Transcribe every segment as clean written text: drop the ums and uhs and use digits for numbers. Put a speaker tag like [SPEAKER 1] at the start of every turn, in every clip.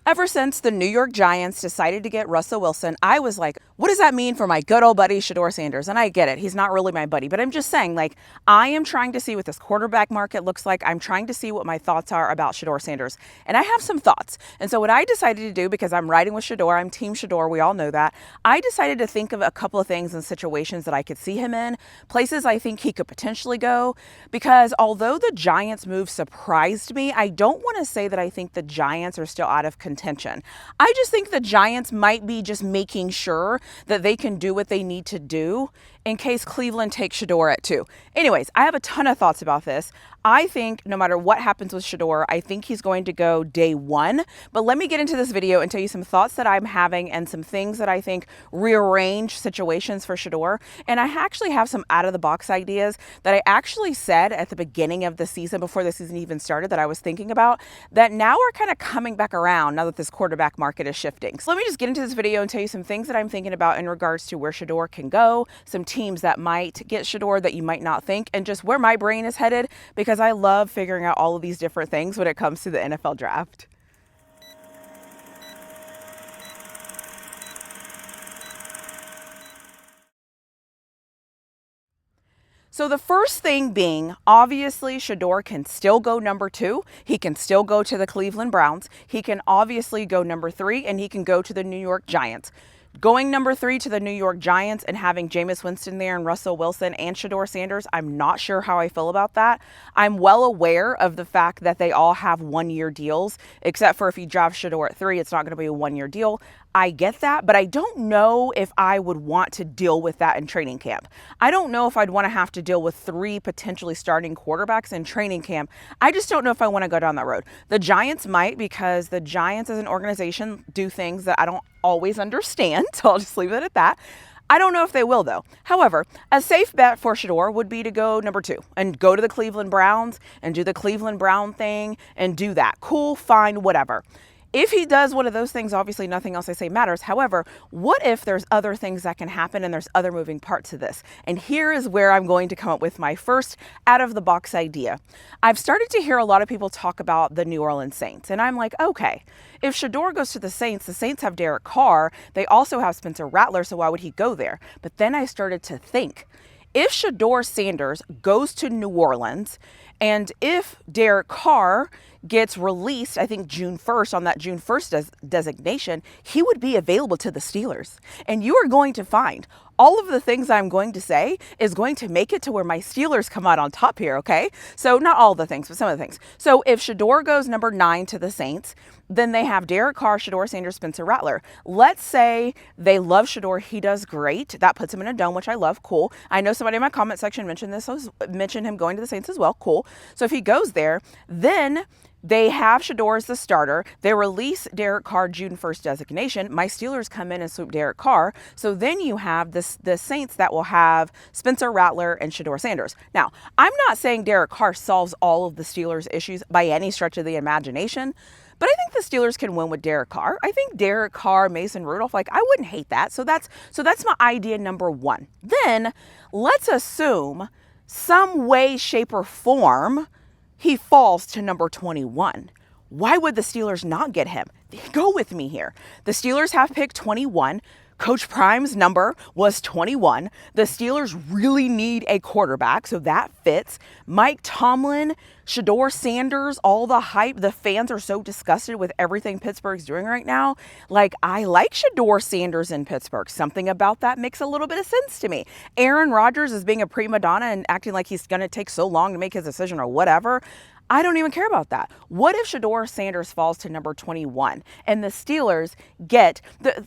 [SPEAKER 1] Ever since the New York Giants decided to get Russell Wilson, I was like, what does that mean for my good old buddy Shedeur Sanders? And I get it. He's not really my buddy, but I'm just saying, like, I am trying to see what this quarterback market looks like. I'm trying to see what my thoughts are about Shedeur Sanders. And I have some thoughts. And so what I decided to do, because I'm riding with Shedeur, I'm Team Shedeur, we all know that, I decided to think of a couple of things and situations that I could see him in, places I think he could potentially go, because although the Giants move surprised me, I don't want to say that I think the Giants are still out of contention. I just think the Giants might be just making sure that they can do what they need to do in case Cleveland takes Shedeur at 2. Anyways, I have a ton of thoughts about this. I think no matter what happens with Shedeur, I think he's going to go day 1. But let me get into this video and tell you some thoughts that I'm having and some things that I think rearrange situations for Shedeur. And I actually have some out-of-the-box ideas that I actually said at the beginning of the season, before the season even started, that I was thinking about, that now are kind of coming back around now that this quarterback market is shifting. So let me just get into this video and tell you some things that I'm thinking about in regards to where Shedeur can go, some teams that might get Shedeur that you might not think, and just where my brain is headed, because I love figuring out all of these different things when it comes to the NFL draft. So the first thing being, obviously, Shedeur can still go number 2. He can still go to the Cleveland Browns. He can obviously go number 3, and he can go to the New York Giants. Going number 3 to the New York Giants and having Jameis Winston there and Russell Wilson and Shedeur Sanders, I'm not sure how I feel about that. I'm well aware of the fact that they all have 1-year deals, except for if you draft Shedeur at 3, it's not going to be a 1-year deal. I get that, but I don't know if I would want to deal with that in training camp. I don't know if I'd want to have to deal with 3 potentially starting quarterbacks in training camp. I just don't know if I want to go down that road. The Giants might, because the Giants as an organization do things that I don't always understand, so I'll just leave it at that. I don't know if they will, though. However, a safe bet for Shedeur would be to go number 2 and go to the Cleveland Browns and do the Cleveland Brown thing and do that. Cool, fine, whatever. If he does one of those things, obviously nothing else I say matters. However, what if there's other things that can happen and there's other moving parts to this? And here is where I'm going to come up with my first out-of-the-box idea. I've started to hear a lot of people talk about the New Orleans Saints, and I'm like, okay, if Shedeur goes to the Saints have Derek Carr. They also have Spencer Rattler, so why would he go there? But then I started to think, if Shedeur Sanders goes to New Orleans, and if Derek Carr gets released, I think June 1st, on that June 1st designation, he would be available to the Steelers. And you are going to find all of the things I'm going to say is going to make it to where my Steelers come out on top here, okay? So not all the things, but some of the things. So if Shedeur goes number 9 to the Saints, then they have Derek Carr, Shedeur Sanders, Spencer Rattler. Let's say they love Shedeur. He does great. That puts him in a dome, which I love. Cool. I know somebody in my comment section mentioned him going to the Saints as well. Cool. So if he goes there, then they have Shedeur as the starter. They release Derek Carr June 1st designation. My Steelers come in and swoop Derek Carr. So then you have the Saints that will have Spencer Rattler and Shedeur Sanders. Now, I'm not saying Derek Carr solves all of the Steelers' issues by any stretch of the imagination, but I think the Steelers can win with Derek Carr. I think Derek Carr, Mason Rudolph, like, I wouldn't hate that. So that's my idea number 1. Then let's assume some way, shape, or form he falls to number 21. Why would the Steelers not get him? Go with me here. The Steelers have picked 21. Coach Prime's number was 21. The Steelers really need a quarterback, so that fits. Mike Tomlin, Shedeur Sanders, all the hype. The fans are so disgusted with everything Pittsburgh's doing right now. Like, I like Shedeur Sanders in Pittsburgh. Something about that makes a little bit of sense to me. Aaron Rodgers is being a prima donna and acting like he's going to take so long to make his decision or whatever. I don't even care about that. What if Shedeur Sanders falls to number 21 and the Steelers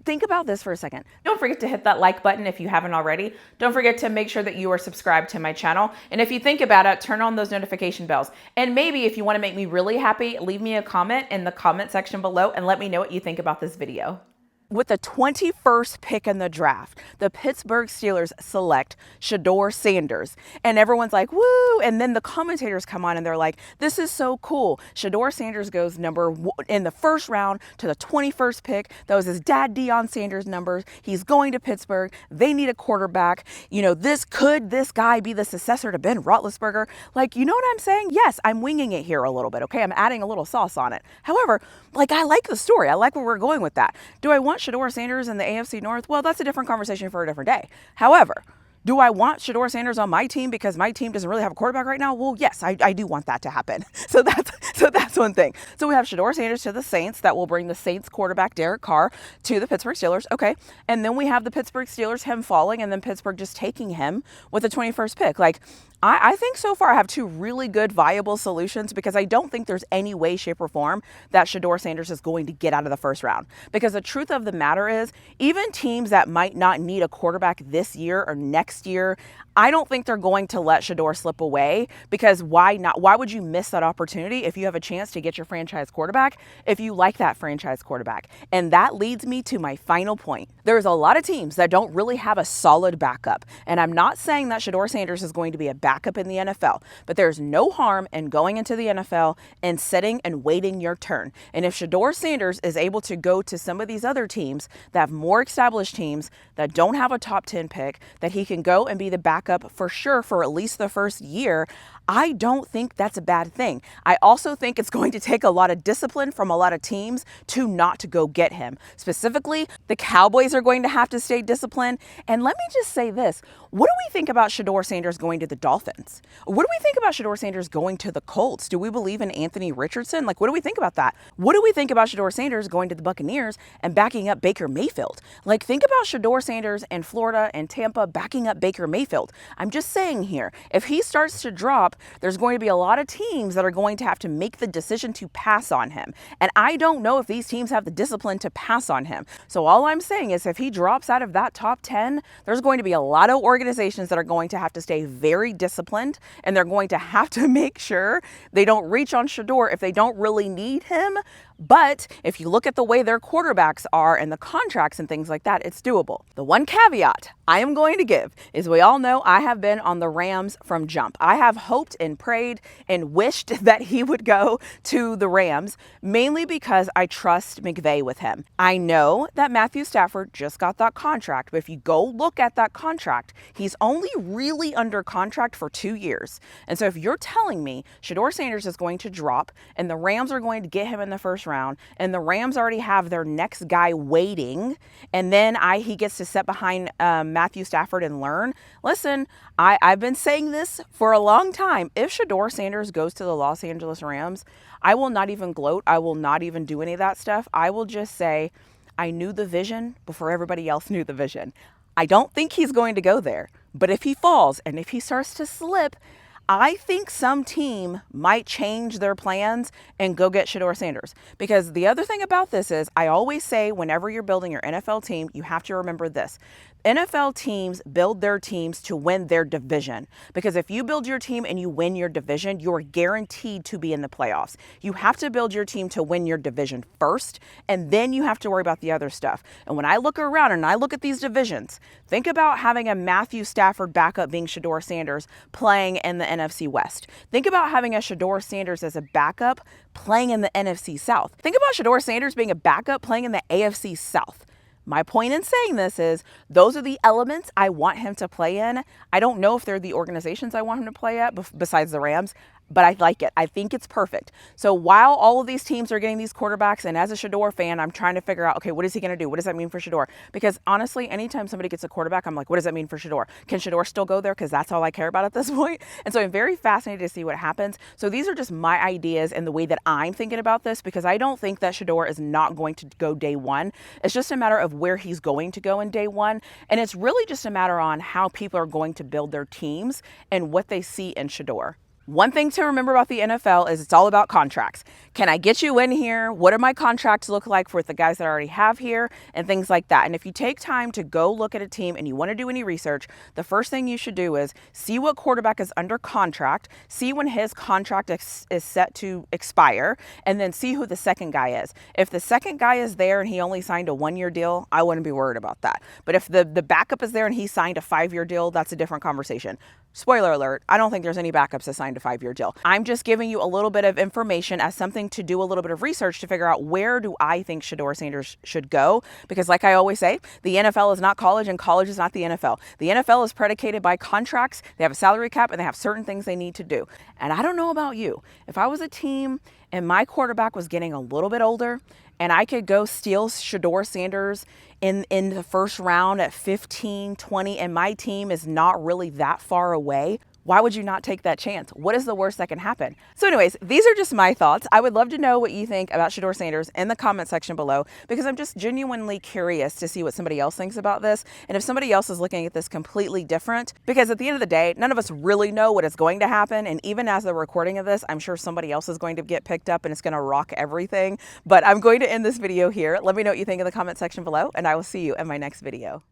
[SPEAKER 1] think about this for a second. Don't forget to hit that like button if you haven't already. Don't forget to make sure that you are subscribed to my channel. And if you think about it, turn on those notification bells. And maybe if you want to make me really happy, leave me a comment in the comment section below and let me know what you think about this video. With the 21st pick in the draft, the Pittsburgh Steelers select Shedeur Sanders. And everyone's like, woo! And then the commentators come on and they're like, this is so cool. Shedeur Sanders goes in the first round to the 21st pick. That was his dad, Deion Sanders' numbers. He's going to Pittsburgh. They need a quarterback. You know, this guy be the successor to Ben Roethlisberger? Like, you know what I'm saying? Yes, I'm winging it here a little bit, okay? I'm adding a little sauce on it. However, like, I like the story. I like where we're going with that. Do I want Shedeur Sanders in the AFC North? Well, that's a different conversation for a different day. However, do I want Shedeur Sanders on my team because my team doesn't really have a quarterback right now? Well, yes, I do want that to happen. So that's one thing. So we have Shedeur Sanders to the Saints. That will bring the Saints quarterback Derek Carr to the Pittsburgh Steelers. Okay. And then we have the Pittsburgh Steelers, him falling, and then Pittsburgh just taking him with the 21st pick. Like, I think so far I have two really good viable solutions because I don't think there's any way, shape, or form that Shedeur Sanders is going to get out of the first round. Because the truth of the matter is, even teams that might not need a quarterback this year or next year, I don't think they're going to let Shedeur slip away, because why not? Why would you miss that opportunity if you have a chance to get your franchise quarterback, if you like that franchise quarterback? And that leads me to my final point. There's a lot of teams that don't really have a solid backup. And I'm not saying that Shedeur Sanders is going to be a backup in the NFL, but there's no harm in going into the NFL and sitting and waiting your turn. And if Shedeur Sanders is able to go to some of these other teams that have more established teams that don't have a top 10 pick, that he can go and be the backup for sure for at least the first year, I don't think that's a bad thing. I also think it's going to take a lot of discipline from a lot of teams to not to go get him. Specifically, the Cowboys are going to have to stay disciplined. And let me just say this. What do we think about Shedeur Sanders going to the Dolphins? What do we think about Shedeur Sanders going to the Colts? Do we believe in Anthony Richardson? Like, what do we think about that? What do we think about Shedeur Sanders going to the Buccaneers and backing up Baker Mayfield? Like, think about Shedeur Sanders in Florida and Tampa backing up Baker Mayfield. I'm just saying here, if he starts to drop, there's going to be a lot of teams that are going to have to make the decision to pass on him. And I don't know if these teams have the discipline to pass on him. So all I'm saying is if he drops out of that top 10, there's going to be a lot of organizations that are going to have to stay very disciplined, and they're going to have to make sure they don't reach on Shedeur if they don't really need him. But if you look at the way their quarterbacks are and the contracts and things like that, it's doable. The one caveat I am going to give is, we all know I have been on the Rams from jump. I have hoped and prayed and wished that he would go to the Rams, mainly because I trust McVay with him. I know that Matthew Stafford just got that contract, but if you go look at that contract, he's only really under contract for 2 years. And so if you're telling me Shedeur Sanders is going to drop and the Rams are going to get him in the first round, and the Rams already have their next guy waiting, and then he gets to sit behind Matthew Stafford and learn. Listen, I've been saying this for a long time. If Shedeur Sanders goes to the Los Angeles Rams, I will not even gloat. I will not even do any of that stuff. I will just say I knew the vision before everybody else knew the vision. I don't think he's going to go there, but if he falls and if he starts to slip, I think some team might change their plans and go get Shedeur Sanders. Because the other thing about this is, I always say whenever you're building your NFL team, you have to remember this. NFL teams build their teams to win their division. Because if you build your team and you win your division, you're guaranteed to be in the playoffs. You have to build your team to win your division first, and then you have to worry about the other stuff. And when I look around and I look at these divisions, think about having a Matthew Stafford backup being Shedeur Sanders playing in the NFC West. Think about having a Shedeur Sanders as a backup playing in the NFC South. Think about Shedeur Sanders being a backup playing in the AFC South. My point in saying this is, those are the elements I want him to play in. I don't know if they're the organizations I want him to play at besides the Rams, but I like it. I think it's perfect. So while all of these teams are getting these quarterbacks, and as a Shedeur fan, I'm trying to figure out, okay, what is he going to do? What does that mean for Shedeur? Because honestly, anytime somebody gets a quarterback, I'm like, what does that mean for Shedeur? Can Shedeur still go there? Because that's all I care about at this point. And so I'm very fascinated to see what happens. So these are just my ideas and the way that I'm thinking about this, because I don't think that Shedeur is not going to go day one. It's just a matter of where he's going to go in day one. And it's really just a matter on how people are going to build their teams and what they see in Shedeur. One thing to remember about the NFL is it's all about contracts. Can I get you in here? What do my contracts look like for the guys that I already have here and things like that? And if you take time to go look at a team and you want to do any research, the first thing you should do is see what quarterback is under contract, see when his contract is set to expire, and then see who the second guy is. If the second guy is there and he only signed a 1-year deal, I wouldn't be worried about that. But if the backup is there and he signed a 5-year deal, that's a different conversation. Spoiler alert, I don't think there's any backups that signed a 5-year deal. I'm just giving you a little bit of information as something to do a little bit of research to figure out where do I think Shedeur Sanders should go. Because like I always say, the NFL is not college and college is not the NFL. The NFL is predicated by contracts. They have a salary cap and they have certain things they need to do. And I don't know about you. If I was a team and my quarterback was getting a little bit older and I could go steal Shedeur Sanders in the first round at 15, 20, and my team is not really that far away, why would you not take that chance? What is the worst that can happen? So anyways, these are just my thoughts. I would love to know what you think about Shedeur Sanders in the comment section below, because I'm just genuinely curious to see what somebody else thinks about this. And if somebody else is looking at this completely different, because at the end of the day, none of us really know what is going to happen. And even as the recording of this, I'm sure somebody else is going to get picked up and it's going to rock everything. But I'm going to end this video here. Let me know what you think in the comment section below, and I will see you in my next video.